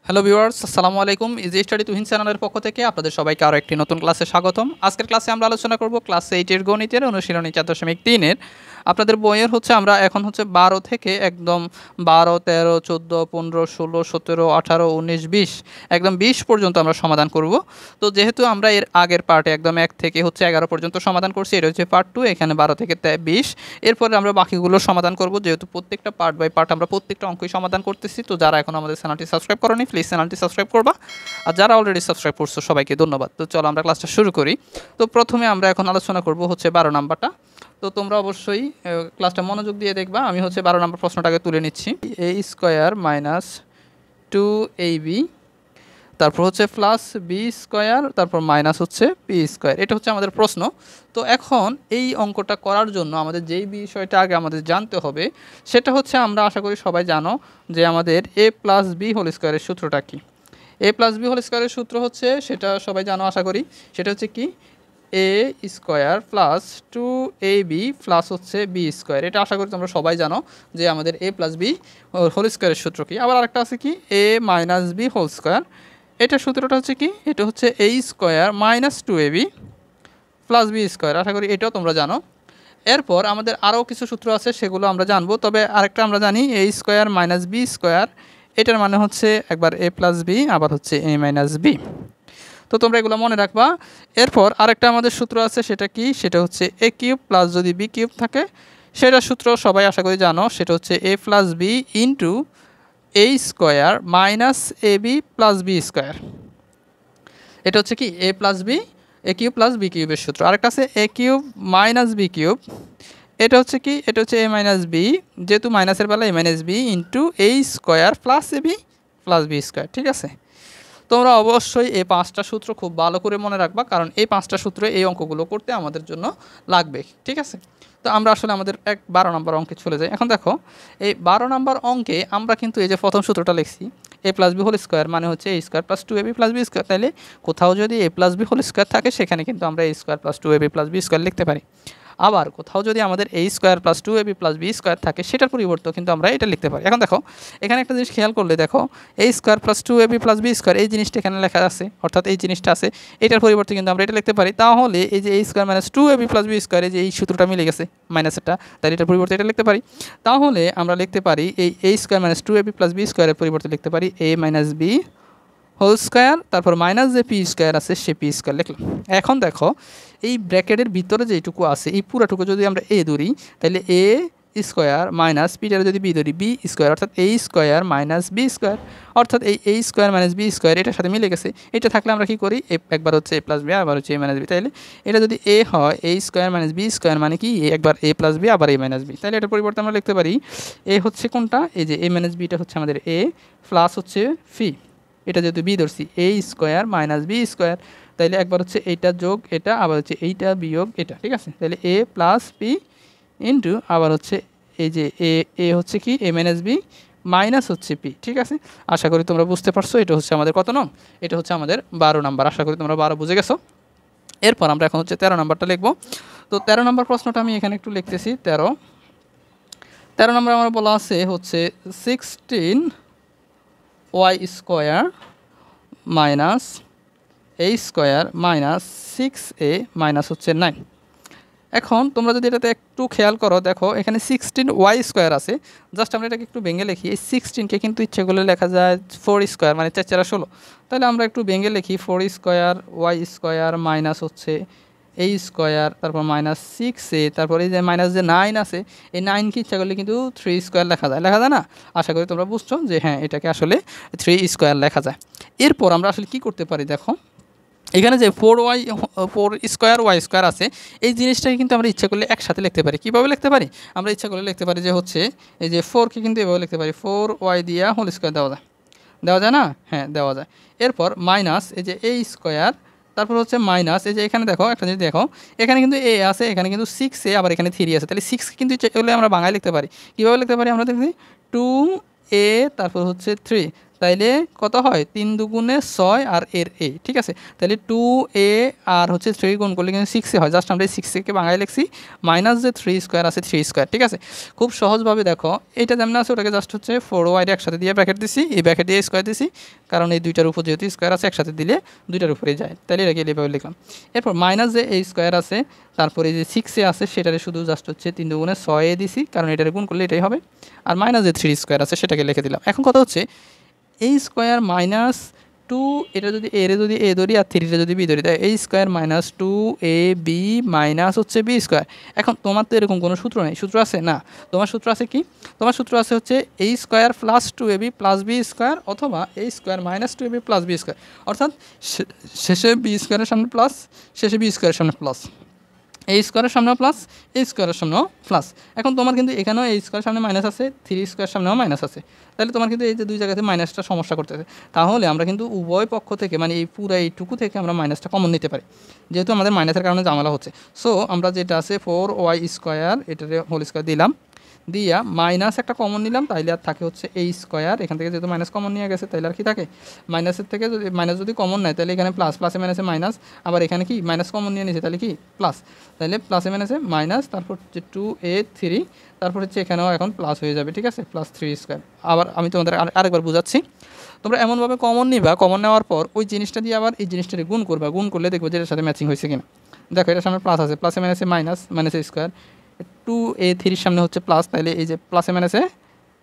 Hello viewers, আসসালামু আলাইকুম। Easy study Tuhin চ্যানেলের পক্ষ থেকে আপনাদের সবাইকে আরও একটি নতুন ক্লাসে স্বাগতম। আজকের ক্লাসে আমরা আলোচনা করব ক্লাস 8 গণিতের অনুশীলনী 4.3 আপনাদের বইয়ের আমরা এখন 12 থেকে একদম 12, 13, 14, 15, 16, 17, 18, 19, 20 একদম 20 পর্যন্ত আমরা সমাধান করব। তো যেহেতু আমরা এর আগের পার্টে একদম 1 থেকে 11 পর্যন্ত সমাধান করছি, এটা হচ্ছে পার্ট 2, এখানে 12 থেকে 20। এরপরে আমরা বাকিগুলো সমাধান করব, যেহেতু প্রত্যেকটা পার্ট বাই পার্ট আমরা প্রত্যেকটা অঙ্কই সমাধান করতেছি। তো যারা এখন আমাদের চ্যানেলটি সাবস্ক্রাইব করনি, প্লিজ চ্যানেলটি সাবস্ক্রাইব করবা, আর যারা অলরেডি সাবস্ক্রাইব করছো সবাইকে ধন্যবাদ। তো চলো আমরা ক্লাসটা শুরু করি। তো প্রথমে আমরা এখন আলোচনা করব 12 নাম্বারটা। তো তোমরা অবশ্যই ক্লাসটা মনোযোগ দিয়ে দেখবা। আমি 12 নাম্বার প্রশ্নটাকে তুলে নিচ্ছি। a স্কোয়ার মাইনাস 2ab তারপর প্লাস বি স্কোয়ার তারপর মাইনাস পি স্কোয়ার, এটা আমাদের প্রশ্ন। তো এখন এই অঙ্কটা করার জন্য আমাদের যেই বিষয়টা আগে আমাদের জানতে হবে সেটা আমরা আশা করি সবাই জানো যে আমাদের a প্লাস বি হোল স্কোয়ারের সূত্রটা কি। a প্লাস বি হোল স্কোয়ারের সূত্র সেটা সবাই জানো আশা করি। সেটা কি a square plus 2ab plus B square, এটা আশা করি তোমরা সবাই জানো যে আমাদের a প্লাস বি হোল স্কোয়ারের সূত্র কি। আবার আরেকটা আছে কি a minus B whole square, এটা সূত্রটা কি এটা a square minus 2ab plus B square, আশা করি এটাও তোমরা জানো। এরপর আমাদের আরও কিছু সূত্র আছে, সেগুলো আমরা জানবো। তবে আরেকটা আমরা জানি a square minus B square, এটার মানে একবার a প্লাস বি আবার a মাইনাস বি। তো তোমরা এগুলো মনে রাখবা। এরপর আরেকটা আমাদের সূত্র আছে, সেটা কি সেটা a কিউব প্লাস যদি বি কিউব থাকে, সেটা সূত্র সবাই আশা করি জানো। সেটা a plus B into a square minus A B plus B square, এটা কি a plus B A cube plus B কিউবের সূত্র। আরেকটা আছে a cube minus B cube, এটা কি এটা a মাইনাস বি, যেহেতু মাইনাসের বেলা a minus B into a square plus A B plus B square. ঠিক আছে, তোমরা অবশ্যই এই 5টা সূত্র খুব ভালো করে মনে রাখবা, কারণ এই 5টা সূত্র এই অঙ্কগুলো করতে আমাদের জন্য লাগবে। ঠিক আছে, তো আমরা আমাদের 12 নম্বর অঙ্কে চলে যাই। এখন দেখো এই 12 নম্বর অঙ্কে আমরা কিন্তু এই যে প্রথম সূত্রটা লিখছি a plus B whole square মানে a square plus 2ab plus B square. তাহলে কোথাও যদি a plus B whole square থাকে, সেখানে কিন্তু আমরা a square plus 2ab plus B square লিখতে পারি। আবার কোথাও যদি আমাদের a square plus 2ab plus B square থাকে, সেটার পরিবর্তে কিন্তু আমরা এটা লিখতে পারি। এখন দেখো এখানে একটা জিনিস খেয়াল করলে দেখো a square plus 2ab plus B square, এই জিনিসটা এখানে লেখা আছে, অর্থাৎ এই জিনিসটা আছে, এটার পরিবর্তে কিন্তু আমরা এটা লিখতে পারি। তাহলে এই যে a square minus 2ab plus B square, এই যে এই সূত্রটা মিলে গেছে মাইনাসেরটা, তাই এটার পরিবর্তে এটা লিখতে পারি। তাহলে আমরা লিখতে পারি এই a square minus 2ab plus B স্কোয়ারের পরিবর্তে লিখতে পারি a minus B whole square, তারপর মাইনাস যে পি স্কোয়ার আছে সে পি স্কোয়ার লিখলাম। এখন দেখো এই ব্র্যাকেটের ভিতরে যেটুকু আছে এই পুরাটুকু যদি আমরা এ ধরি, তাহলে এ স্কোয়ার মাইনাস পিটারে যদি বি ধরি বি স্কোয়ার, অর্থাৎ a square minus B square, অর্থাৎ এই a square minus B square এটার সাথে মিলে গেছে। এটা থাকলে আমরা কী করি, একবার a প্লাস বি আবার a মাইনাস বি, তাহলে এটা যদি a হয় a square minus B square মানে কি একবার a প্লাস বি আবার a মাইনাস বি, তাহলে এটার পরিবর্তে আমরা লিখতে পারি a কোনটা, এই যে a মাইনাস বিটা আমাদের a প্লাস ফি, এটা যেহেতু বি ধরছি a square minus B square, তাইলে একবার এইটা যোগ এটা আবার এইটা বিয়োগ এটা। ঠিক আছে, তাহলে a প্লাস পি ইন্টু আবার এই যে এ কি a minus B minus P. ঠিক আছে, আশা করি তোমরা বুঝতে পারছো। এটা আমাদের কত নং, এটা আমাদের 12 নাম্বার। আশা করি তোমরা 12 বুঝে গেছো। এরপর আমরা এখন 13 নাম্বারটা লিখবো। তো 13 নাম্বার প্রশ্নটা আমি এখানে একটু লিখতেছি। 13 নাম্বার আমার বলা আছে 16y square minus a square minus 6a minus 9। এখন তোমরা যদি এটাতে একটু খেয়াল করো, দেখো এখানে 16y স্কোয়ার আছে, জাস্ট আমরা এটাকে একটু ভেঙে লিখি। এই 16কে কিন্তু ইচ্ছে করলে লেখা যায় 4 স্কোয়ার মানে 4 4 16, তাহলে আমরা একটু ভেঙে লিখি 4 square y square minus a square তারপর মাইনাস 6a, তারপর এই যে মাইনাস যে 9 আছে, এই 9কে ইচ্ছা করলে কিন্তু 3 স্কোয়ার লেখা যায় না? আশা করি তোমরা বুঝছো যে হ্যাঁ এটাকে আসলে 3 স্কোয়ার লেখা যায়। এরপর আমরা আসলে কী করতে পারি, দেখো এখানে যে 4 স্কোয়ার ওয়াই স্কোয়ার আছে, এই জিনিসটাকে কিন্তু আমরা ইচ্ছা করলে একসাথে লিখতে পারি। কীভাবে লিখতে পারি, আমরা ইচ্ছা করলে লিখতে পারি যে এই যে 4কে কিন্তু এভাবে লিখতে পারি 4y দিয়া হোল স্কোয়ার দেওয়া যায় না? হ্যাঁ দেওয়া যায়। এরপর মাইনাস এই যে a স্কোয়ার, তারপর মাইনাস এই যে এখানে দেখো একটা জিনিস দেখো, এখানে কিন্তু a আছে, এখানে কিন্তু 6a আবার এখানে 3 আছে, তাহলে 6 কিন্তু ইচ্ছা করলে আমরা বাংলায় লিখতে পারি। কীভাবে লিখতে পারি, আমরা দেখি 2a তারপর 3, তাইলে কত হয় 3 দুগুণে 6 আর এর এ, ঠিক আছে। তাহলে 2a আর হচ্ছে 3 গুণ করলে কিন্তু 6 হয়, জাস্ট আমরা এই 6 কে বাংলায় লিখছি মাইনাস যে 3 স্কোয়ার আছে 3 স্কোয়ার, ঠিক আছে। খুব সহজভাবে দেখো এটা যেমন আছে ওটাকে জাস্ট হচ্ছে 4y একসাথে দিয়ে ব্র্যাকেট দিছি, এই ব্র্যাকেট দিয়ে স্কোয়ার দিছি, কারণ এই দুইটার উপর যেহেতু স্কোয়ার আছে একসাথে দিলে দুইটার উপরে যায়, তাহলে এটাকে এইভাবে লিখলাম। এরপর মাইনাস যে এই স্কোয়ার আছে তারপরে যে 6 আছে সেটারে শুধু জাস্ট হচ্ছে 3 দুগুণে 6 দিছি, কারণ এটারে গুণ করলে এটাই হবে, আর মাইনাস যে 3 স্কোয়ার আছে সেটাকে লিখে দিলাম। এখন কথা হচ্ছে এই স্কোয়ার মাইনাস 2, এটা যদি এ যদি এ ধরি আর 3 যদি বি ধরি, তাই এই স্কোয়ার মাইনাস 2ab মাইনাস হচ্ছে বি স্কোয়ার। এখন তোমার তো এরকম কোনো সূত্র নেই, সূত্র আছে না, তোমার সূত্র আছে কি, তোমার সূত্র আছে হচ্ছে এই square plus 2ab plus B square, অথবা এই square minus 2ab plus B square, অর্থাৎ শেষে বি স্কোয়ারের সামনে প্লাস, শেষে বি স্কোয়ারের সামনে প্লাস, এই স্কোয়ারের সামনেও প্লাস, এই স্কোয়ারের সামনেও প্লাস। এখন তোমার কিন্তু এখানেও এই স্কোয়ারের সামনে মাইনাস আছে, 3 স্কোয়ার সামনেও মাইনাস আছে, তাহলে তোমার কিন্তু এই যে দুই জায়গাতে মাইনাসটা সমস্যা করতেছে। তাহলে আমরা কিন্তু উভয় পক্ষ থেকে মানে এই পুরো এইটুকু থেকে আমরা মাইনাসটা কমন নিতে পারি, যেহেতু আমাদের মাইনাসের কারণে ঝামেলা হচ্ছে। সো আমরা যেটা আছে 4y স্কোয়ার এটারে হোল স্কোয়ার দিলাম, দিয়া মাইনাস একটা কমন নিলাম, তাইলে আর থাকে হচ্ছে এই স্কোয়ার, এখান থেকে যেহেতু মাইনাস কমন নিয়ে গেছে তাইলে আর কি থাকে, মাইনাসের থেকে যদি মাইনাস যদি কমন নেয় তাহলে এখানে প্লাস, প্লাসে মাইনাসে মাইনাস, আবার এখানে কি মাইনাস কমন নিয়ে নিয়েছে তাহলে কি প্লাস, তাহলে প্লাসে মাইনাসে মাইনাস, তারপর হচ্ছে 2a3, তারপর হচ্ছে এখানেও এখন প্লাস হয়ে যাবে, ঠিক আছে, প্লাস 3 স্কোয়ার। আবার আমি তোমাদের আরেকবার বুঝাচ্ছি, তোমরা এমনভাবে কমন নিবা, কমন নেওয়ার পর ওই জিনিসটা দিয়ে আবার এই জিনিসটাকে গুণ করবা, গুণ করলে দেখবো যে এটার সাথে ম্যাচিং হয়েছে কিনা। দেখো এটার সামনে প্লাস আছে, প্লাসে মাইনাসে মাইনাস, মাইনাসে স্কোয়ার, 2a3 সামনে হচ্ছে প্লাস, তাহলে এই যে প্লাসে মাইনাসে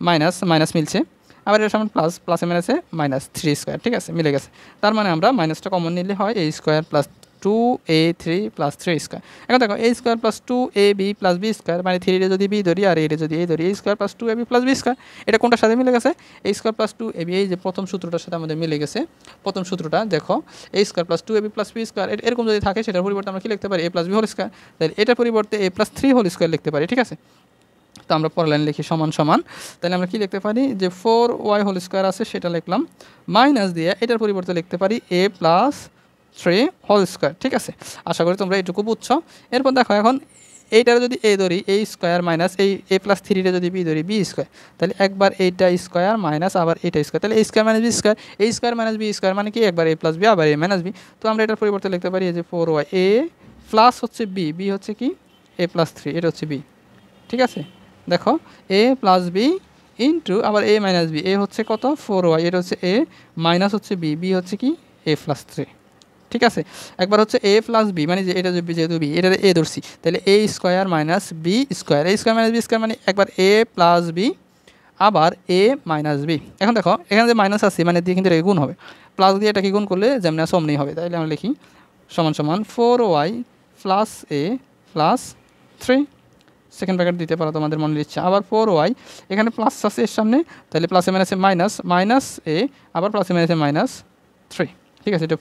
মাইনাস, মাইনাস মিলছে, আবার এর সামনে প্লাস, প্লাসে মাইনাসে মাইনাস 3 স্কোয়ার, ঠিক আছে, মিলে গেছে। তার মানে আমরা মাইনাসটা কমন নিলে হয় a square plus 2a3 plus 3 square. এখন দেখো a square plus 2ab plus B square, মানে 3 রে যদি বি ধরি আর এ যদি এ ধরি, a square plus 2ab plus B square, এটা কোনটার সাথে মিলে গেছে, a স্কোয়ার প্লাস 2ab, এই যে প্রথম সূত্রটার সাথে আমাদের মিলে গেছে। প্রথম সূত্রটা দেখো a square plus 2ab plus B square, এরকম যদি থাকে সেটার পরিবর্তে আমরা কি লিখতে পারি, a plus B whole square, তাহলে এটার পরিবর্তে a প্লাস 3 হোল স্কোয়ার লিখতে পারি, ঠিক আছে। তো আমরা পরের লাইন লিখি সমান সমান, তাহলে আমরা কি লিখতে পারি যে 4y হোল স্কোয়ার আছে সেটা লিখলাম, মাইনাস দিয়ে এটার পরিবর্তে লিখতে পারি a প্লাস 3 হোল স্কোয়ার, ঠিক আছে। আশা করি তোমরা এইটুকু বুঝছো। এরপর দেখো এখন এইটার যদি a ধরি a স্কোয়ার মাইনাস এই a প্লাস 3 যদি b ধরি b স্কোয়ার, তাহলে একবার এইটা স্কোয়ার মাইনাস আবার এইটা স্কোয়ার, তাহলে a square minus b square, a square minus b square মানে কি একবার a প্লাস b আবার a মাইনাস b। তো আমরা এটার পরিবর্তে লিখতে পারি যে 4y a প্লাস হচ্ছে b, b হচ্ছে কি a প্লাস 3, এটা হচ্ছে b, ঠিক আছে। দেখো a প্লাস বি ইন্টু আবার a মাইনাস বি, a হচ্ছে কত 4y, এটা হচ্ছে a মাইনাস হচ্ছে b, b হচ্ছে কি a প্লাস 3, ঠিক আছে। একবার হচ্ছে a প্লাস বি মানে যে এটা যেহেতু বি এটা a ধরছি, তাহলে a square minus B square, a square minus B square মানে একবার a প্লাস বি আবার a মাইনাস বি। এখন দেখো এখানে যে মাইনাস আছে মানে দিয়ে কিন্তু এটা গুণ হবে, প্লাস দিয়ে এটাকে গুণ করলে যেমন আছে অমনি হবে, তাহলে আমরা লিখি সমান সমান 4y plus a plus 3, second bracket দিতে পারো তোমাদের মনের ইচ্ছা, আবার 4y এখানে প্লাস আছে এর সামনে, তাহলে প্লাসে মাইনাসে মাইনাস, মাইনাস a আবার প্লাসে মাইনাসে মাইনাস 3, ঠিক আছে, এটা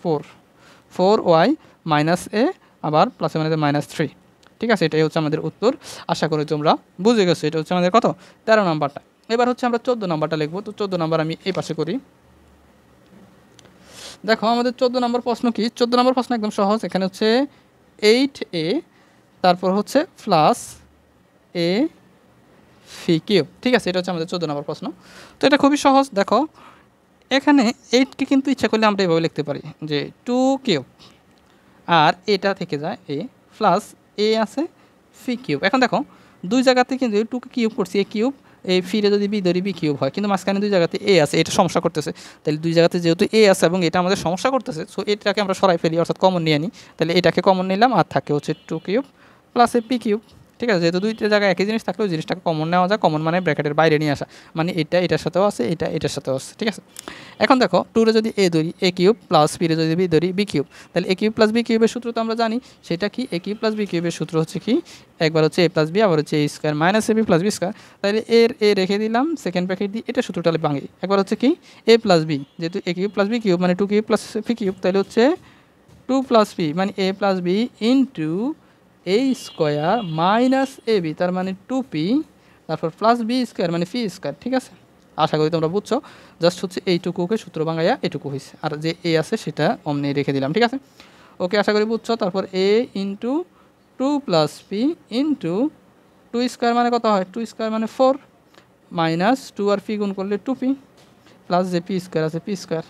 4y মাইনাস a আবার প্লাসে মাইনাসে মাইনাস 3, ঠিক আছে। এটাই হচ্ছে আমাদের উত্তর। আশা করি তোমরা বুঝে গেছো। এটা হচ্ছে আমাদের কত 13 নাম্বারটা। এবার হচ্ছে আমরা 14 নাম্বারটা লিখবো। তো 14 নাম্বার আমি এই পাশে করি। দেখো আমাদের 14 নম্বর প্রশ্ন কি, 14 নম্বর প্রশ্ন একদম সহজ। এখানে হচ্ছে 8a তারপর হচ্ছে প্লাস a ফি কিউব, ঠিক আছে, এটা হচ্ছে আমাদের 14 নম্বর প্রশ্ন। তো এটা খুবই সহজ। দেখো এখানে 8কে কিন্তু ইচ্ছা করলে আমরা এভাবে লিখতে পারি যে 2 কিউব, আর এটা থেকে যায় a প্লাস a আছে ফি কিউব। এখন দেখো দুই জায়গাতে কিন্তু 2কে কিউব করছি, a কিউব, এই ফিরে যদি বি ধরি বি কিউব হয়, কিন্তু মাঝখানে দুই জায়গাতে এ আছে, এটা সমস্যা করতেছে। তাহলে দুই জায়গাতে যেহেতু এ আছে এবং এটা আমাদের সমস্যা করতেছে, সো এটাকে আমরা সরাই ফেলি, অর্থাৎ কমন নিয়ে নিই। তাহলে এটাকে কমন নিলাম, আর থাকে হচ্ছে 2 cube plus A P cube, ঠিক আছে। যেহেতু দুইটা জায়গায় একই জিনিস থাকলেও জিনিসটাকে কমন নেওয়া যায়, কমন মানে ব্র্যাকেটের বাইরে নিয়ে আসা, মানে এটা এটার সাথেও আছে, এটা এটার সাথেও আছে, ঠিক আছে। এখন দেখো 2 রে যদি এ ধরি এ কিউব প্লাস বি রে যদি বি ধরি বি কিউব, তাহলে এ কিউব প্লাস বি কিউবের সূত্র তো আমরা জানি, সেটা কি এ কিউব প্লাস বি কিউবের সূত্র হচ্ছে কি একবার হচ্ছে এ প্লাস বি আবার হচ্ছে এ square minus A B plus B square. তাহলে এর এ রেখে দিলাম, সেকেন্ড ব্র্যাকেট দিই, এটা সূত্রটা ভাঙি, একবার হচ্ছে কি এ প্লাস বি, যেহেতু এ কিউব প্লাস বি কিউব মানে 2 কিউব প্লাস বি কিউব, তাহলে হচ্ছে 2 প্লাস বি মানে এ plus B into A square minus A B, তার মানে 2p, তারপর প্লাস বি স্কোয়ার মানে ফি স্কোয়ার, ঠিক আছে। আশা করি তোমরা বুঝছো। জাস্ট হচ্ছে এইটুকুকে সূত্র ভাঙাইয়া এটুকু হয়েছে, আর যে এ আছে সেটা অমনি রেখে দিলাম, ঠিক আছে। ওকে, আশা করি বুঝছো। তারপর A into 2 plus P into 2 square মানে কত হয়, 2 স্কোয়ার মানে 4 মাইনাস 2 আর পি গুণ করলে 2p, প্লাস যে পি স্কোয়ার আছে পি স্কোয়ার।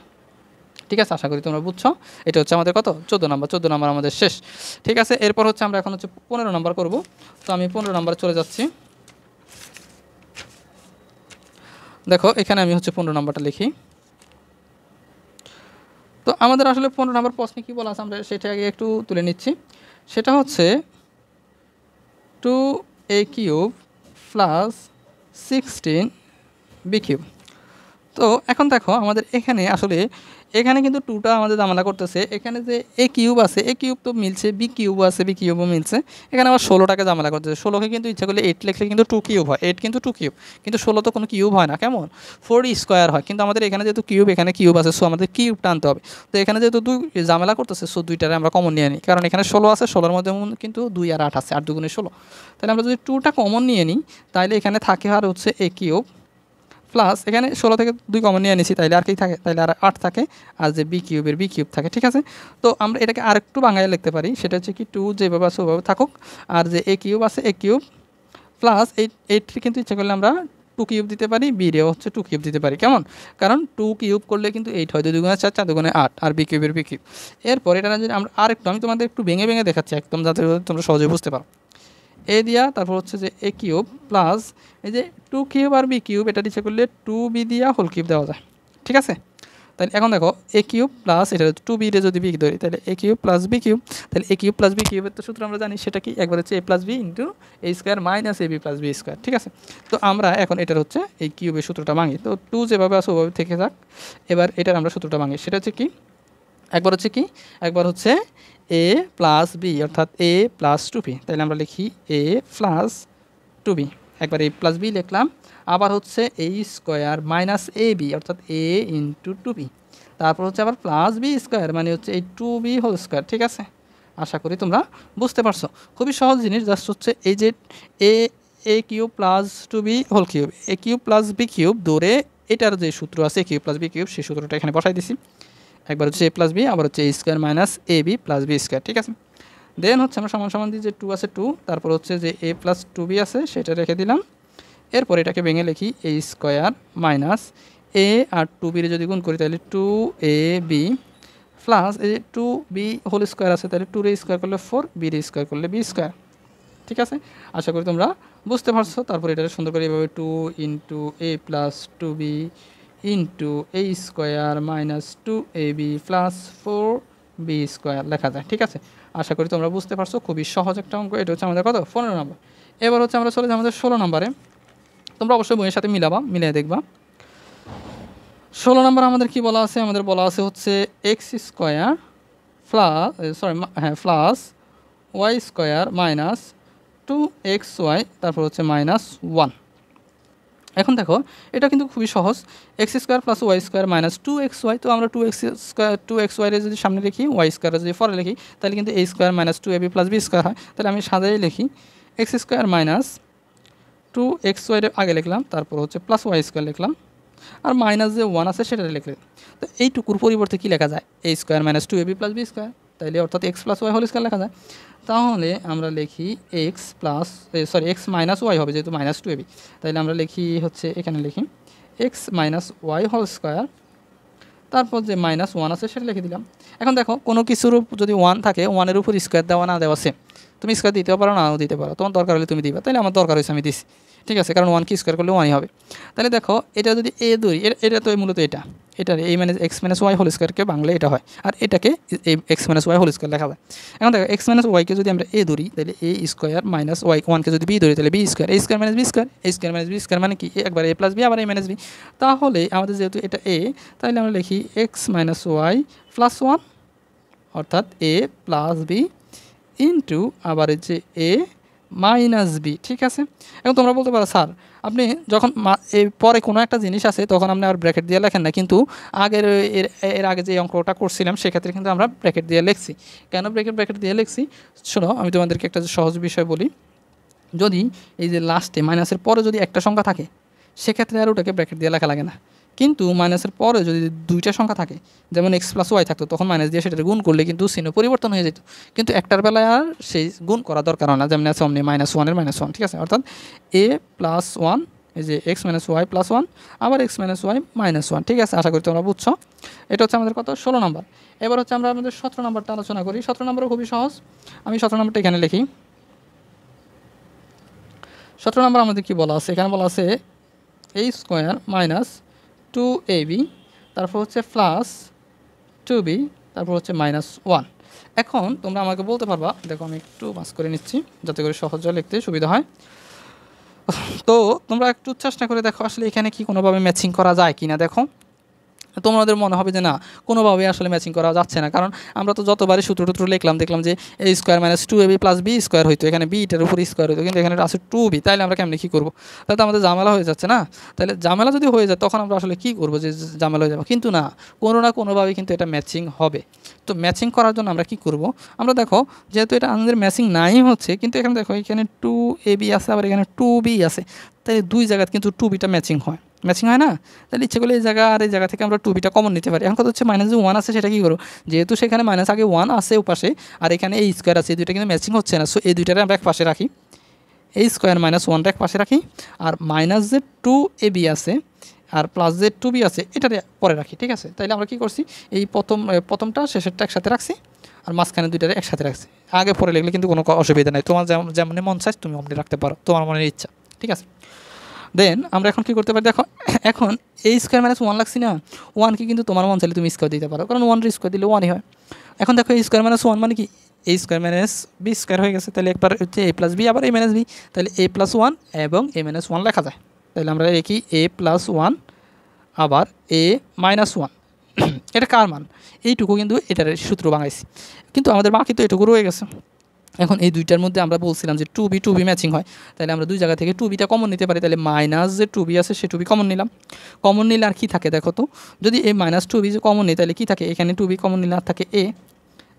ঠিক আছে, আশা করি তোমরা বুঝছো। এটা হচ্ছে আমাদের কত 14 নম্বর, 14 নম্বর আমাদের শেষ। ঠিক আছে, এরপর হচ্ছে আমরা এখন হচ্ছে 15 নম্বর করব। তো আমি 15 নম্বর চলে যাচ্ছি। দেখো এখানে আমি হচ্ছে 15 নম্বরটা লিখি। তো আমাদের আসলে 15 নম্বর প্রশ্নে কী বলা আছে আমরা সেটা আগে একটু তুলে নিচ্ছি। সেটা হচ্ছে 2a³ প্লাস 16b³। তো এখন দেখো আমাদের এখানে কিন্তু 2টা আমাদের জামেলা করতেছে। এখানে যে a³ আছে a³ তো মিলছে, b³ আছে b³ মিলছে। এখানে আবার 16টাকে জামেলা করতেছে। 16কে কিন্তু ইচ্ছা করলে 8 লিখলে কিন্তু 2³ হয়, 8 কিন্তু 2³ কিন্তু 16 তো কোনো কিউব হয় না, কেমন 4 স্কোয়ার হয়। কিন্তু আমাদের এখানে যেহেতু কিউব, এখানে কিউব আছে, সো আমাদের কিউব টানতে হবে। তো এখানে যেহেতু 2 জামেলা করতেছে, সো 2টারে আমরা কমন নিয়ে নিই, কারণ এখানে 16 আছে, 16-এর মধ্যে কিন্তু 2 আর 8 আছে, 8 দুগুণে 16। তাহলে আমরা যদি 2টা কমন নিয়ে নিই তাহলে এখানে থাকে আর হচ্ছে a³ প্লাস এখানে 16 থেকে 2 কমন নিয়ে নিয়েছি, তাইলে আর কি থাকে, তাইলে আর 8 থাকে, আর যে b³ থাকে। ঠিক আছে, তো আমরা এটাকে আরেকটু বাঙায় লিখতে পারি। সেটা হচ্ছে কি 2 যেভাবে আছে ওভাবে থাকুক, আর যে a³ আছে a³ প্লাস 8 কিন্তু ইচ্ছা করলে আমরা 2³ দিতে পারি, b-রেও হচ্ছে 2³ দিতে পারি, কেমন, কারণ 2³ করলে কিন্তু 8 হয়, 2 দুগুণে 4, 4 দুগুণে 8, আর b³ এরপর এটা যদি আমরা আরেকটু, আমি তোমাদের একটু ভেঙে ভেঙে দেখাচ্ছি একদম, যাতে তোমরা সহজে বুঝতে পারো। এ দিয়া তারপর হচ্ছে যে a³ প্লাস এই যে 2³ আর b³ এটা ইচ্ছা করলে 2b দিয়া হোল কিউব দেওয়া যায়। ঠিক আছে, তাহলে এখন দেখো a³ প্লাস এটা 2b-রে যদি b ধরি তাহলে a³ প্লাস b³, তাহলে a³ প্লাস b³ এর তো সূত্র আমরা জানি, সেটা কি একবার হচ্ছে a plus b into a square minus ab plus b square. ঠিক আছে, তো আমরা এখন এটার হচ্ছে এই কিউবের সূত্রটা ভাঙি। তো 2 যেভাবে আছে ওভাবে থেকে যাক। এবার এটার আমরা সূত্রটা ভাঙি, সেটা হচ্ছে কি একবার হচ্ছে a প্লাস b অর্থাৎ a প্লাস 2b। তাহলে আমরা লিখি a প্লাস 2b, একবার a প্লাস b লিখলাম। আবার হচ্ছে a স্কোয়ার মাইনাস ab অর্থাৎ a ইন্টু 2b, তারপর হচ্ছে আবার প্লাস b স্কোয়ার মানে হচ্ছে এই 2b হোল স্কোয়ার। ঠিক আছে, আশা করি তোমরা বুঝতে পারছো। খুবই সহজ জিনিস, জাস্ট হচ্ছে এই যে a³ plus 2b whole cube, a³ plus b³ ধরে এটার যে সূত্র আছে a³ প্লাস b³ সেই সূত্রটা এখানে বসাই দিছি। একবার হচ্ছে a প্লাস b, আবার হচ্ছে a square minus ab plus b square. ঠিক আছে, দেন হচ্ছে আমরা সমান সমান দিই যে 2 আছে 2, তারপর হচ্ছে যে a প্লাস 2b আছে সেটা রেখে দিলাম। এরপর এটাকে ভেঙে লিখি a স্কোয়ার মাইনাস a আর 2b-রে যদি গুণ করি তাহলে 2ab প্লাস এই যে 2b হোল স্কোয়ার আছে, তাহলে 2-রে স্কোয়ার করলে 4, b-রে স্কোয়ার করলে b স্কোয়ার। ঠিক আছে, আশা করি তোমরা বুঝতে পারছো। তারপর এটা সুন্দর করে এভাবে 2 into a plus 2b into a square minus 2ab plus 4b square লেখা যায়। ঠিক আছে, আশা করি তোমরা বুঝতে পারছো। খুবই সহজ একটা অঙ্ক। এটা হচ্ছে আমাদের কত 15 নম্বর। এবার হচ্ছে আমরা চলে যাই আমাদের 16 নম্বরে। তোমরা অবশ্যই বইয়ের সাথে মিলিয়ে দেখবা। 16 নম্বর আমাদের কি বলা আছে, আমাদের বলা আছে হচ্ছে x square plus Y square minus 2xy তারপর হচ্ছে মাইনাস 1। এখন দেখো এটা কিন্তু খুবই সহজ, X square plus Y square minus 2xy। তো আমরা 2xy-রে যদি সামনে লিখি, ওয়াই স্কোয়ারে যদি পরে লিখি, তাহলে কিন্তু a square minus 2ab plus b square হয়। তাহলে আমি সাজাই লিখি এক্স স্কোয়ার মাইনাস 2xy-রে আগে লিখলাম, তারপর হচ্ছে প্লাস ওয়াই স্কোয়ার লিখলাম, আর মাইনাস যে 1 আছে সেটা লিখলাম। তো এইটুকুর পরিবর্তে কী লেখা যায়, a square minus 2ab plus b square, তাইলে অর্থাৎ X plus Y whole square লেখা যায়। তাহলে আমরা লিখি এক্স মাইনাস ওয়াই হবে, যেহেতু মাইনাস 2ab। তাইলে আমরা লিখি হচ্ছে এখানে লিখি X minus Y whole square, তারপর যে মাইনাস 1 আছে সেটা লিখে দিলাম। এখন দেখো কোনো কিছুর যদি 1 থাকে, 1-এর উপর স্কোয়ার দেওয়া না দেওয়া সেম, তুমি স্কোয়ার দিতেও পারো নাও দিতে পারো, তোমার দরকার হলে তুমি দিবা, তাহলে আমার দরকার হয়েছে আমি দিছি। ঠিক আছে, কারণ 1 কি স্কোয়ার করলে 1-ই হবে। তাহলে দেখো এটা যদি a ধরি, এটা তো মূলত এটার a minus X minus Y whole স্কোয়ারকে বাংলা এটা হয়, আর এটাকে X minus Y whole square লেখা যায়। এখন দেখো এক্স মাইনাস ওয়াইকে যদি আমরা a ধরি তাহলে a স্কোয়ার মাইনাস ওয়াই, 1-কে যদি b ধরি তাহলে b square, a square minus b square, a square minus b square মানে কি একবার a প্লাস b আবার a মাইনাস b। তাহলে আমাদের যেহেতু এটা a, তাহলে আমরা লিখি এক্স মাইনাস ওয়াই প্লাস 1 অর্থাৎ a প্লাস b ইন্টু আবার যে a মাইনাস বি। ঠিক আছে, এখন তোমরা বলতে পারো স্যার আপনি যখন পরে কোনো একটা জিনিস আছে তখন আপনি আর ব্র্যাকেট দিয়ে লেখেন না, কিন্তু এর আগে যে অঙ্কটা করছিলাম সেক্ষেত্রে কিন্তু আমরা ব্র্যাকেট দিয়ে লিখছি। কেন ব্র্যাকেট দিয়ে লিখছি শোনো, আমি তোমাদেরকে একটা সহজ বিষয় বলি। যদি এই যে লাস্টে মাইনাসের পরে যদি একটা সংখ্যা থাকে সেক্ষেত্রে আর ওটাকে ব্র্যাকেট দিয়ে লেখা লাগে না, কিন্তু মাইনাসের পরে যদি 2টা সংখ্যা থাকে, যেমন এক্স প্লাস ওয়াই থাকতো, তখন মাইনাস দিয়ে সেটা গুণ করলে কিন্তু চিহ্ন পরিবর্তন হয়ে যেত, কিন্তু একটার বেলায় আর সেই গুণ করা দরকার হয় না, যেমন আছে অমনি -1-এর -1। ঠিক আছে, অর্থাৎ a প্লাস 1 এই যে X minus Y plus one, আবার X minus Y minus one. ঠিক আছে, আশা করি তোমরা বুঝছো। এটা হচ্ছে আমাদের কত 16 নম্বর। এবার হচ্ছে আমরা আমাদের 17 নম্বরটা আলোচনা করি। 17 নম্বরও খুবই সহজ, আমি 17 নম্বরটা এখানে লিখি। 17 নম্বর আমাদের কী বলা আছে, এখানে বলা আছে a স্কোয়ার মাইনাস 2ab, তারপর হচ্ছে প্লাস 2b, তারপর হচ্ছে মাইনাস 1। এখন তোমরা আমাকে বলতে পারবা, দেখো আমি একটু মাস করে নিচ্ছি যাতে করে সহজে লিখতে সুবিধা হয়। তো তোমরা একটু চেষ্টা করে দেখো আসলে এখানে কি কোনোভাবে ম্যাচিং করা যায় কি না। দেখো তোমাদের মনে হবে যে না, কোনোভাবে আসলে ম্যাচিং করা যাচ্ছে না, কারণ আমরা তো যতবারই সূত্র লিখলাম দেখলাম যে a square minus 2ab plus b square হইতো, এখানে বিটার উপর স্কোয়ার হইতো, কিন্তু এখানে আছে 2b। তাইলে আমরা কেমনি কী করবো, তাহলে তো আমাদের ঝামেলা হয়ে যাচ্ছে না। তাহলে ঝামেলা যদি হয়ে যায় তখন আমরা আসলে কী করবো, যে ঝামেলা হয়ে যাবো, কিন্তু না, কোনোভাবে কিন্তু এটা ম্যাচিং হবে। তো ম্যাচিং করার জন্য আমরা কী করব, আমরা দেখো যেহেতু এটা আমাদের ম্যাচিং নাই হচ্ছে, কিন্তু এখানে দেখো এখানে 2ab আছে, আবার এখানে 2b আছে, তাই দুই জায়গায় কিন্তু 2bটা ম্যাচিং হয় না। তাহলে ইচ্ছে করলে এই জায়গা আর এই জায়গা থেকে আমরা 2bটা কমন নিতে পারি। এখন কথা হচ্ছে মাইনাস যে 1 আছে সেটা কী করো, যেহেতু সেখানে মাইনাস আগে 1 আছে ওপাশে, আর এখানে এই স্কোয়ার আছে, এই দুইটা কিন্তু ম্যাচিং হচ্ছে না, সো এই দুইটারে আমরা এক পাশে রাখি, এই স্কোয়ার মাইনাস 1টা এক পাশে রাখি, আর মাইনাস যে 2ab আছে আর প্লাস যে 2b আছে এটারে পরে রাখি। ঠিক আছে, তাইলে আমরা কী করছি, এই প্রথমটা শেষেরটা একসাথে রাখছি, আর মাঝখানে দুইটারে একসাথে রাখছি। আগে পরে লিখলে কিন্তু কোনো অসুবিধা নেই, তোমার যেমন মন চাই তুমি অমনি রাখতে পারো, তোমার মনের ইচ্ছা। ঠিক আছে, দেন আমরা এখন কী করতে পারি, দেখো এখন এই স্কোয়ার মাইনাস 1 লাগছি না, 1কে কিন্তু তোমার মন চাইলে তুমি স্কোয়ার দিতে পারো, কারণ 1 স্কোয়ার দিলে 1ই হয়। এখন দেখো এই স্কোয়ার মাইনাস 1 মানে কি, a square minus b square হয়ে গেছে, তাহলে একবার হচ্ছে a প্লাস b আবার a মাইনাস b, তাহলে a প্লাস 1 এবং a মাইনাস 1 লেখা যায়। তাহলে আমরা লিখি a প্লাস 1 আবার a মাইনাস 1। এটা কার মান, এইটুকু কিন্তু এটার সূত্র বাঙাইছি, কিন্তু আমাদের বাকি তো এটুকু রয়ে গেছে। এখন এই দুইটার মধ্যে আমরা বলছিলাম যে 2b ম্যাচিং হয়, তাহলে আমরা দুই জায়গা থেকে 2bটা কমন নিতে পারি, তাহলে মাইনাস যে 2b আছে সে 2b কমন নিলাম। কমন নিলে আর কী থাকে দেখো তো, যদি এই মাইনাস 2b যে কমন নিই তাহলে কী থাকে, এখানে 2b কমন নিলে আর থাকে a,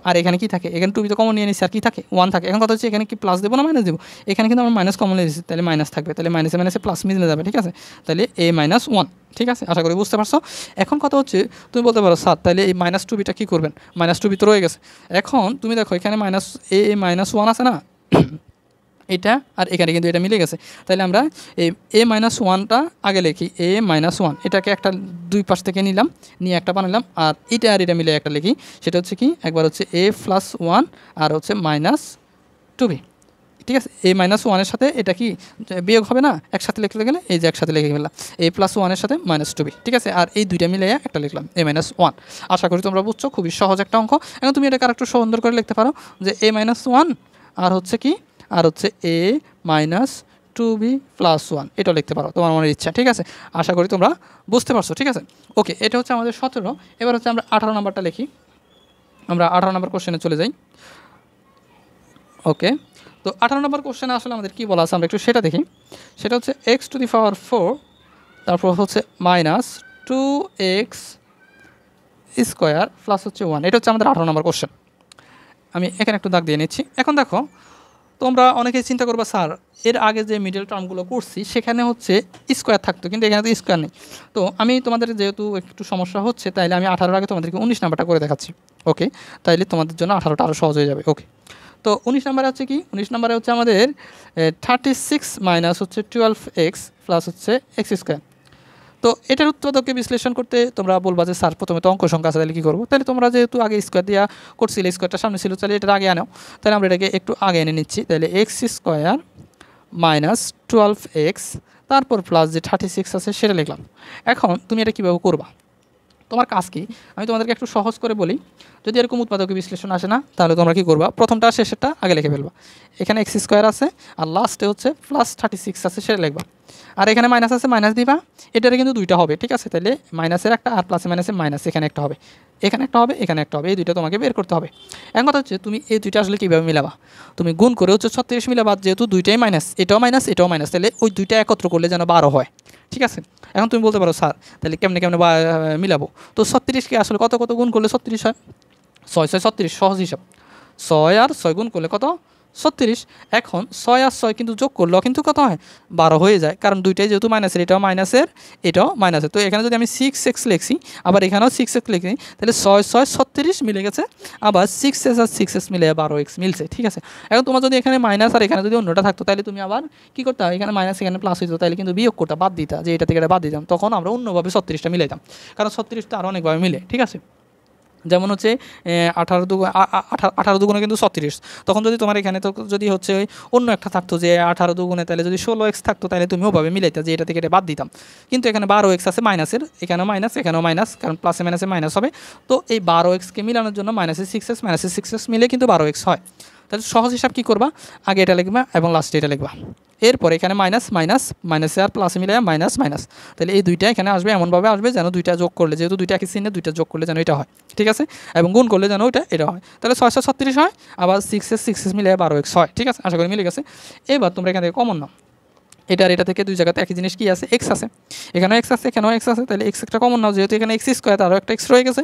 আর এখানে কি থাকে, এখানে 2b তো কমন নিয়ে নিচ্ছি, আর কি থাকে 1 থাকে। এখন কথা হচ্ছে এখানে কি প্লাস দেবো না মাইনাস দেবো, এখানে কিন্তু আমরা মাইনাস কমন নিয়ে দিচ্ছি, তাহলে মাইনাস থাকবে, তাহলে মাইনাসে মাইনাসে প্লাস মিলে যাবে। ঠিক আছে, তাহলে a মাইনাস 1। ঠিক আছে, আশা করি বুঝতে পারছো। এখন কথা হচ্ছে তুমি বলতে পারো স্যার তাহলে এই মাইনাস 2bটা কী করবেন, মাইনাস 2b তো রয়ে গেছে। এখন তুমি দেখো এখানে মাইনাস মাইনাস 1 আছে না, এটা আর এখানে কিন্তু এটা মিলে গেছে, তাহলে আমরা এই a মাইনাস 1টা আগে লিখি, a মাইনাস 1 এটাকে একটা দুই পাশ থেকে নিলাম, নিয়ে একটা বানালাম, আর এটা আর এটা মিলে একটা লিখি, সেটা হচ্ছে কি একবার হচ্ছে a প্লাস 1 আর হচ্ছে মাইনাস 2b। ঠিক আছে, a মাইনাস 1-এর সাথে এটা কি বিয়োগ হবে না, একসাথে লিখতে গেলে এই যে একসাথে লিখে ফেললাম a প্লাস 1-এর সাথে মাইনাস 2b। ঠিক আছে, আর এই দুইটা মিলে একটা লিখলাম a মাইনাস 1। আশা করি তোমরা বুঝছো, খুবই সহজ একটা অঙ্ক। এখন তুমি এটাকে আরেকটু সুন্দর করে লিখতে পারো যে a মাইনাস 1 আর হচ্ছে কি, আর হচ্ছে a মাইনাস 2b প্লাস 1, এটাও লিখতে পারো তোমার মনের ইচ্ছা। ঠিক আছে, আশা করি তোমরা বুঝতে পারছো। ঠিক আছে, ওকে, এটা হচ্ছে আমাদের 17। এবার হচ্ছে আমরা 18 নম্বরটা লিখি, আমরা 18 নম্বর কোশ্চেনে চলে যাই। ওকে, তো 18 নম্বর কোশ্চেনে আসলে আমাদের কী বলা আছে আমরা একটু সেটা দেখি। সেটা হচ্ছে x⁴, তারপর হচ্ছে মাইনাস 2x স্কোয়ার প্লাস হচ্ছে 1। এটা হচ্ছে আমাদের 18 নম্বর কোশ্চেন। আমি এখানে একটু দাগ দিয়ে নিচ্ছি। এখন দেখো তোমরা অনেকেই চিন্তা করবা স্যার এর আগে যে মিডল টার্মগুলো করছি সেখানে হচ্ছে স্কোয়ার থাকতো, কিন্তু এখানে তো স্কোয়ার নেই। তো আমি তোমাদের যেহেতু একটু সমস্যা হচ্ছে, তাইলে আমি 18-র আগে তোমাদেরকে 19 নাম্বারটা করে দেখাচ্ছি। ওকে, তাইলে তোমাদের জন্য 18টা আরও সহজ হয়ে যাবে। ওকে, তো 19 নাম্বারে হচ্ছে কি, 19 নাম্বারে হচ্ছে আমাদের 36 মাইনাস হচ্ছে 12x প্লাস হচ্ছে x স্কোয়ার। তো এটার উৎপাদককে বিশ্লেষণ করতে তোমরা বলবা যে স্যার প্রথমে তো অঙ্ক সংখ্যা আছে, তাহলে কী করবো, তাহলে তোমরা যেহেতু আগে স্কোয়ার দিয়া করছিলে, স্কোয়ারটা সামনে ছিল, তাহলে এটার আগে আনাও। তাহলে আমরা এটাকে একটু আগে এনে নিচ্ছি, তাহলে x স্কোয়ার মাইনাস 12x তারপর প্লাস যে 36 আছে সেটা লিখলাম। এখন তুমি এটা কীভাবে করবা, তোমার কাজ কি, আমি তোমাদেরকে একটু সহজ করে বলি। যদি এরকম উৎপাদক বিশ্লেষণ আসে না, তাহলে তোমরা কী করবা, প্রথমটা শেষেরটা আগে লিখে ফেলবা। এখানে x স্কোয়ার আছে আর লাস্টে হচ্ছে প্লাস 36 আছে সেটা লিখবা, আর এখানে মাইনাস আছে মাইনাস দিবা। এটারে কিন্তু দুইটা হবে। ঠিক আছে, তাহলে মাইনাসের একটা আর প্লাসে মাইনাসের মাইনাস এখানে একটা হবে, এখানে একটা হবে, এখানে একটা হবে, এই দুইটা তোমাকে বের করতে হবে। এখন কথা হচ্ছে তুমি এই দুইটা আসলে কীভাবে মিলাবা, তুমি গুণ করে হচ্ছে 36 মিলাবা, যেহেতু দুইটাই মাইনাস, এটাও মাইনাস এটাও মাইনাস, তাহলে ওই দুইটা একত্র করলে যেন 12 হয়। ঠিক আছে, এখন তুমি বলতে পারো স্যার তাহলে কেমনে মিলাবো, তো 36কে আসলে কত গুণ করলে 36 হয়, 6 6 36 সহজ হিসাব, 6 আর 6 গুণ করলে কত 36। এখন 6 আর 6 কিন্তু যোগ করলেও কিন্তু কত হয় 12 হয়ে যায়, কারণ দুইটাই যেহেতু মাইনাসের, এটাও মাইনাসের এটাও মাইনাসের। তো এখানে যদি আমি 6x লিখছি, আবার এখানেও 6x লিখি, তাহলে 6 6 36 মিলে গেছে, আবার 6s আর 6s মিলে 12x মিলছে। ঠিক আছে, এখন তোমার যদি এখানে মাইনাস আর এখানে যদি অন্যটা থাকতো, তাহলে তুমি আবার কী করতে হয়, এখানে মাইনাস এখানে প্লাস হইতো, তাহলে কিন্তু বিয়োগ করতে বাদ দিতা, যে এটা থেকে এটা বাদ দিতাম, তখন আমরা অন্যভাবে 36টা মিলাইতাম, কারণ 36টা আরও অনেকভাবে মিলে। ঠিক আছে, যেমন হচ্ছে 18 দুগুণে কিন্তু 36, তখন যদি তোমার এখানে তো যদি হচ্ছে অন্য একটা থাকতো যে 18 দুগুণে, তাহলে যদি 16x থাকতো, তাহলে তুমি ওভাবে মিলাইতা যে এটা থেকে এটা বাদ দিতাম। কিন্তু এখানে 12x আছে মাইনাসের, এখানেও মাইনাস এখানেও মাইনাস, কারণ প্লাসে মাইনাসে মাইনাস হবে। তো এই 12xকে মিলানোর জন্য মাইনাসের 6s মাইনাসের 6s মিলে কিন্তু 12x হয়। তাহলে সহজ হিসাব কী করবা, আগে এটা লিখবা এবং লাস্টে এটা লিখবা, এরপর এখানে মাইনাস মাইনাস মাইনাসে আর প্লাসে মিলে মাইনাস মাইনাস, তাহলে এই দুইটা এখানে আসবে, এমনভাবে আসবে যেন দুইটা যোগ করলে, যেহেতু দুইটা একই চিহ্নে, দুইটা যোগ করলে যেন এটা হয়। ঠিক আছে, এবং গুণ করলে যেন এটা হয়, তাহলে 636 হয়, আবার 6s মিলে 12x হয়। ঠিক আছে, আশা করি মিলে গেছে। এবার তোমরা এখান থেকে কমন নাও, এটা আর এটা থেকে দুই জায়গাতে একই জিনিস কি আছে, এক্স আছে, এখানেও এক্স আছে এখানেও এক্স আছে, তাহলে এক্স একটা কমন নাও, যেহেতু এখানে এক্স স্কোয়ার, আরও একটা এক্স রয়ে গেছে,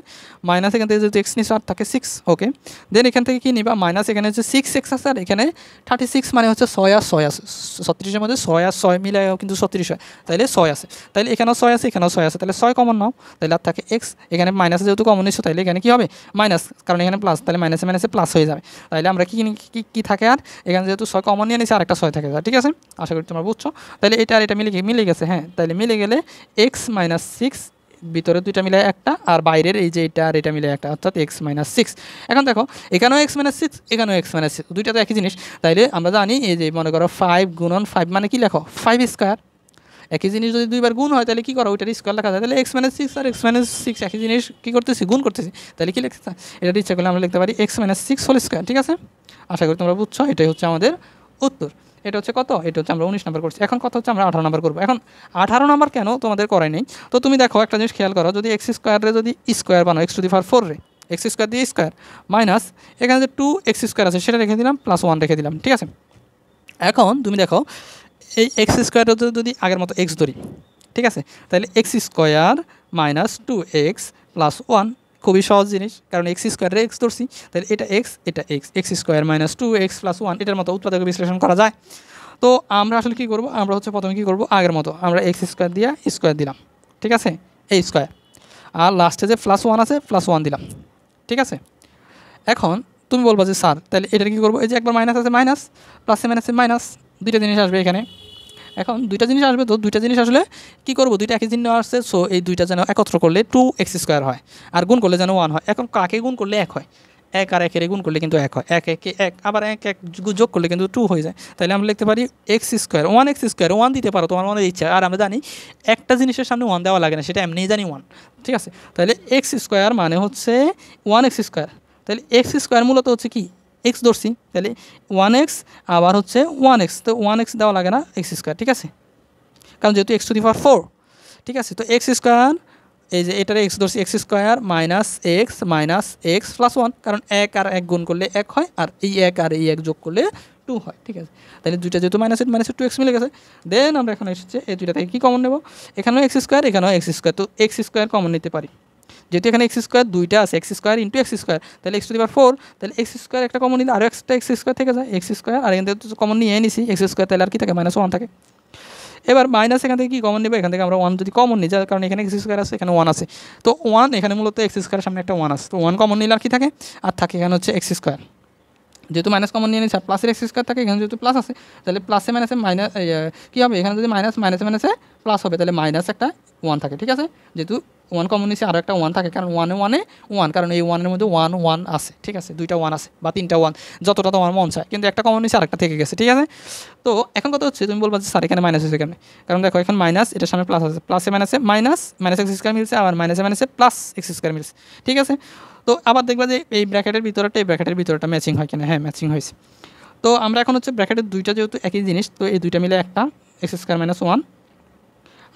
মাইনাস এখান থেকে যেহেতু এক্স নিচ্ছে আর থাকে 6। ওকে, দেন এখান থেকে কী নিবা, মাইনাস এখানে হচ্ছে 6x আছে, আর এখানে 36 মানে হচ্ছে 6 আর 6 আছে, 36-এর মধ্যে 6 আর 6 মিলায়ও কিন্তু 36 হয়, তাহলে 6 আছে, তাহলে এখানেও 6 আছে এখানেও 6 আছে, তাহলে 6 কমন নাও, তাহলে আর থাকে এক্স, এখানে মাইনাস যেহেতু কমন নিচ্ছ, তাহলে এখানে কী হবে মাইনাস, কারণ এখানে প্লাস, তাহলে মাইনাসে মাইনাসে প্লাস হয়ে যাবে, তাহলে আমরা কী থাকে, আর এখানে যেহেতু 6 কমন নিয়ে নিচ্ছি, আর একটা 6 থাকে। ঠিক আছে, আশা করি তোমরা বুঝছো। তাহলে এটা আর এটা মিলে গেছে, হ্যাঁ, তাহলে মিলে গেলে x - 6, ভিতরে দুইটা মিলে একটা, আর বাইরের এই যে এটা আর এটা মিলে একটা, অর্থাৎ x - 6। এখন দেখো এখানেও x - 6 এখানেও x - 6, দুইটা তো একই জিনিস, তাইলে আমরা জানি এই যে মনে করো 5 গুণন 5 মানে কি লেখো 5 স্কোয়ার, একই জিনিস যদি দুইবার গুণ হয় তাহলে কী করো, ওইটার স্কোয়ার লেখা যায়, তাহলে x - 6 আর x - 6 একই জিনিস কী করতেছি, গুণ করতেছি, তাহলে কী লিখতে, এটা ইচ্ছা করলে আমরা লিখতে পারি x - 6 হোল স্কোয়ার। ঠিক আছে, আশা করি তোমরা বুঝছো, এটাই হচ্ছে আমাদের উত্তর। এটা হচ্ছে কত, এটা হচ্ছে আমরা 19 নাম্বার করছি। এখন কত হচ্ছে আমরা 18 নাম্বার করবো। এখন 18 নাম্বার কেন তোমাদের করাই নেই, তো তুমি দেখো একটা জিনিস খেয়াল করো, যদি এক্স স্কোয়ারে যদি স্কোয়ার বানাও, x⁴ রে এক্স স্কোয়ার দিয়ে স্কোয়ার মাইনাস এখানে যে 2x স্কোয়ার আছে সেটা রেখে দিলাম, +1 রেখে দিলাম। ঠিক আছে, এখন তুমি দেখো এই এক্স স্কোয়ারের যদি আগের মতো এক্স ধরি, ঠিক আছে, তাহলে x² - 2x + 1, খুবই সহজ জিনিস, কারণ x স্কোয়ারে এক্স ধরছি, তাহলে এটা এক্স এটা এক্স, x² - 2x + 1, এটার মতো উৎপাদক বিশ্লেষণ করা যায়। তো আমরা আসলে কী করবো, আমরা হচ্ছে প্রথমে কী করবো, আগের মতো আমরা x² দিয়ে স্কোয়ার দিলাম, ঠিক আছে, এই স্কোয়ার, আর লাস্টে যে +1 আছে +1 দিলাম। ঠিক আছে, এখন তুমি বলবো যে স্যার তাহলে এটার কী করবো, এই যে একবার মাইনাস আছে মাইনাস, প্লাসে মাইনাসে মাইনাস, দুইটা জিনিস আসবে এখানে। এখন দুইটা জিনিস আসবে, তো দুইটা জিনিস আসলে কী করবো, দুইটা একই চিহ্ন আসছে, সো এই দুইটা যেন একত্র করলে 2x² হয়, আর গুণ করলে যেন 1 হয়। এখন কাকে গুণ করলে 1 হয়, 1 আর 1 গুণ করলে কিন্তু 1 হয়, 1 1 1, আবার 1 1 যোগ করলে কিন্তু 2 হয়ে যায়। তাহলে আমরা লিখতে পারি x², 1x², 1 দিতে পারো তোমার মনের ইচ্ছা, আর আমরা জানি একটা জিনিসের সামনে 1 দেওয়া লাগে না, সেটা এমনিই জানি 1। ঠিক আছে, তাহলে x² মানে হচ্ছে 1x², তাহলে x² মূলত হচ্ছে কি এক্স ধরছি, তাহলে 1x আবার হচ্ছে 1x, তো 1x দেওয়া লাগে না x²। ঠিক আছে, কারণ যেহেতু x⁴, ঠিক আছে, তো x², এই যে এটার এক্স ধরছি, x² - x - x + 1, কারণ 1 আর 1 গুণ করলে 1 হয়, আর এই 1 আর এই 1 যোগ করলে 2 হয়। ঠিক আছে, তাহলে দুইটা যেহেতু মাইনাসে 2x মিলে গেছে, দেন আমরা এখন এসেছে এই দুইটা থেকে কী কমন নেব, এখানেও x², এখানেও x², তো x² কমন নিতে পারি, যেহেতু এখানে x² দুইটা আছে, x² × x², তাহলে x⁴, তাহলে x² একটা কমন নিলে আরও একটা x² থেকে যায়, x², আর এখান থেকে কমন নিয়ে নিছি x², তাহলে আর কি থাকে -1 থাকে। এবার মাইনাস এখান থেকে কী কমন নেবে, এখান থেকে আমরা 1 যদি কমন নিই, যার কারণে এখানে x² আছে এখানে 1 আছে, তো 1 এখানে মূলত x² সামনে একটা 1 আছে, তো 1 কমন নিলে আর কি থাকে, আর থাকে এখানে হচ্ছে x², যেহেতু মাইনাস কমন নিয়ে নিচ্ছে, আর প্লাসের x² থাকে, এখানে যেহেতু প্লাস আছে, তাহলে প্লাসে মাইনাসে মাইনাস কী হবে, এখানে যদি মাইনাসে মাইনাসে প্লাস হবে, তাহলে মাইনাস একটা 1 থাকে। ঠিক আছে, যেহেতু 1 কমন নিচ্ছে আরও একটা 1 থাকে, কারণ 1 এ 1, কারণ এই 1 এর মধ্যে 1 1 আছে। ঠিক আছে, দুইটা 1 আছে বা তিনটা 1, যতটা তোমার মন চায়, কিন্তু একটা কমন নিচ্ছে আর একটা থেকে গেছে। ঠিক আছে, তো এখন কথা হচ্ছে তুমি বলবা যে স্যার এখানে মাইনাস হয়েছে কেন, কারণ দেখো এখন মাইনাস, এটার সামনে প্লাস আছে, প্লাসে মাইনাসে মাইনাস x² মিলছে, আবার মাইনাসে মাইনাসে +x² মিলছে। ঠিক আছে, তো আবার দেখবা যে এই ব্র্যাকেটের ভিতরটা এই ব্র্যাকেটের ভিতরটা ম্যাচিং হয় কিনা, হ্যাঁ ম্যাচিং হয়েছে। তো আমরা এখন হচ্ছে ব্র্যাকেটের দুইটা যেহেতু একই জিনিস, তো এই দুইটা মিলে একটা x² - 1,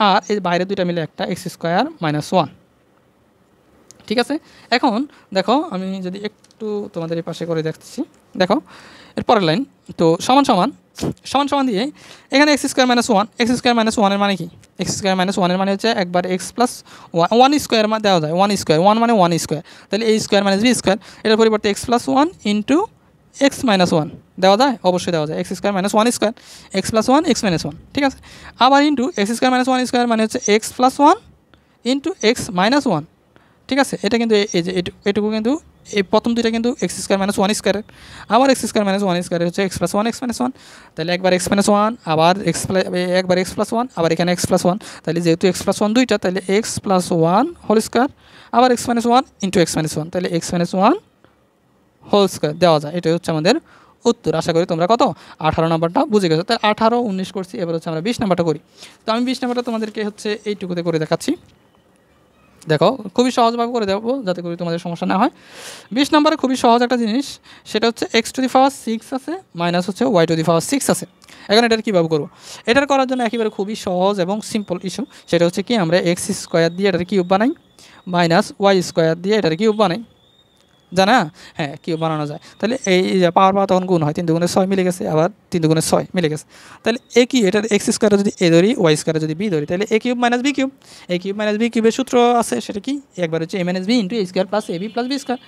আর এই বাইরে দুইটা মিলে একটা x² - 1। ঠিক আছে, এখন দেখো আমি যদি একটু তোমাদের এই পাশে করে দেখছি, দেখো এর পরের লাইন, তো সমান সমান দিয়ে এখানে x² - 1, x² - 1 এর মানে কি, x² - 1 এর মানে হচ্ছে একবার x + 1² দেওয়া যায়, 1² 1 মানে 1², তাহলে a² - b², এটার পরিবর্তে x + 1 × এক্স মাইনাস ওয়ান দেওয়া যায়, অবশ্যই দেওয়া যায়। X square minus one square, x plus one, x minus one, ঠিক আছে। আবার into x square minus one square মানে হচ্ছে x plus one into x minus one, ঠিক আছে। এটা কিন্তু এই যে এটুকু কিন্তু এই প্রথম দুইটা কিন্তু এক্স স্কোয়ার মাইনাস ওয়ান স্কোয়ারের, আবার এক্স স্কোয়ার মাইনাস ওয়ান স্কোয়ারের হচ্ছে x plus one, x minus one. তাহলে একবার এক্স মাইনাস ওয়ান, আবার একবার এক্স প্লাস ওয়ান, আবার এখানে এক্স প্লাস ওয়ান। তাহলে যেহেতু এক্স প্লাস ওয়ান দুইটা, তাহলে x plus one whole square, আবার X minus one into x minus one, তাহলে X minus one whole square দেওয়া যায়। এটাই হচ্ছে আমাদের উত্তর। আশা করি তোমরা কত 18 নম্বরটা বুঝে গেছো। তাই 18, 19 করছি, এবার হচ্ছে আমরা 20 নম্বরটা করি। তো আমি 20 নম্বরটা তোমাদেরকে হচ্ছে এইটুকুতে করে দেখাচ্ছি। দেখো খুবই সহজভাবে করে দেবো যাতে করে তোমাদের সমস্যা না হয়। 20 নম্বরে খুবই সহজ একটা জিনিস, সেটা হচ্ছে এক্স টু দি পাওয়ার 6 আছে মাইনাস হচ্ছে ওয়াই টু দি পাওয়ার 6 আছে। এখন এটার কীভাবে করবো? এটার করার জন্য একেবারে খুবই সহজ এবং সিম্পল ইস্যু, সেটা হচ্ছে কি আমরা এক্স স্কোয়ার দিয়ে এটার কিউব বানাই মাইনাস ওয়াই স্কোয়ার দিয়ে এটার কিউব বানাই, জানা? হ্যাঁ, কিউব বানানো যায়। তাহলে এই যে পাওয়ার তখন গুণ হয়, 3 দুগুণে 6 মিলে গেছে, আবার 3 দুগুণে 6 মিলে গেছে। তাহলে এ কি, এটার এক্স স্কোয়ারে যদি এ ধরি, ওয়াই স্কোয়ারে যদি বি ধরি, তাহলে A cube minus B cube. A cube minus B কিউবের সূত্র আছে, সেটা কি একবার হচ্ছে A minus B into A square plus A B plus B square.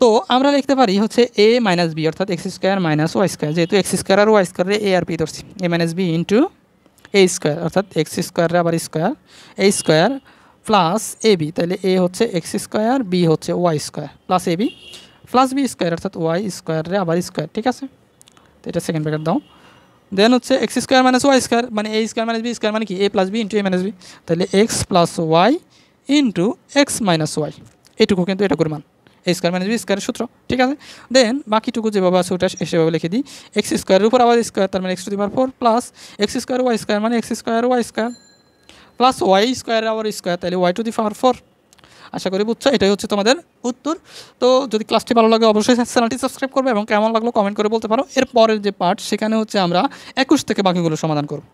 তো আমরা লিখতে পারি হচ্ছে এ মাইনাস বি অর্থাৎ X square minus Y square, যেহেতু এক্স স্কোয়ার আর ওয়াই স্কোয়ারে এ আর বি ধরছি, A minus B into A square অর্থাৎ এক্স স্কোয়ারে আবার square A square plus A B, তাহলে এ হচ্ছে এক্স স্কোয়ার, বি হচ্ছে Y square plus A B plus B square অর্থাৎ ওয়াই স্কোয়ারে আবার স্কোয়ার, ঠিক আছে। তো এটা সেকেন্ড ব্র্যাকেট দাও। দেন হচ্ছে x square minus Y square মানে a square minus B square মানে কি a plus B into a minus B, তাহলে x plus y into x minus y, এটুকু কিন্তু এটা করে মান এ স্কোয়ার মাইনাস বি স্কোয়ারের সূত্র, ঠিক আছে। দেন বাকিটুকু যেভাবে আছে ওটা সেভাবে লিখে দিই, এক্স স্কোয়ারের উপর আবার স্কোয়ার, তার মানে X to the power 4 plus X square Y square মানে X square Y square plus Y square আবার স্কোয়ার, তাহলে ওয়াই টু দি পাওয়ার 4। আশা করি বুঝছো, এটাই হচ্ছে তোমাদের উত্তর। তো যদি ক্লাসটি ভালো লাগে অবশ্যই চ্যানেলটি সাবস্ক্রাইব করবে এবং কেমন লাগলো কমেন্ট করে বলতে পারো। এর পরের যে পার্ট সেখানে হচ্ছে আমরা 21 থেকে বাকিগুলো সমাধান করব।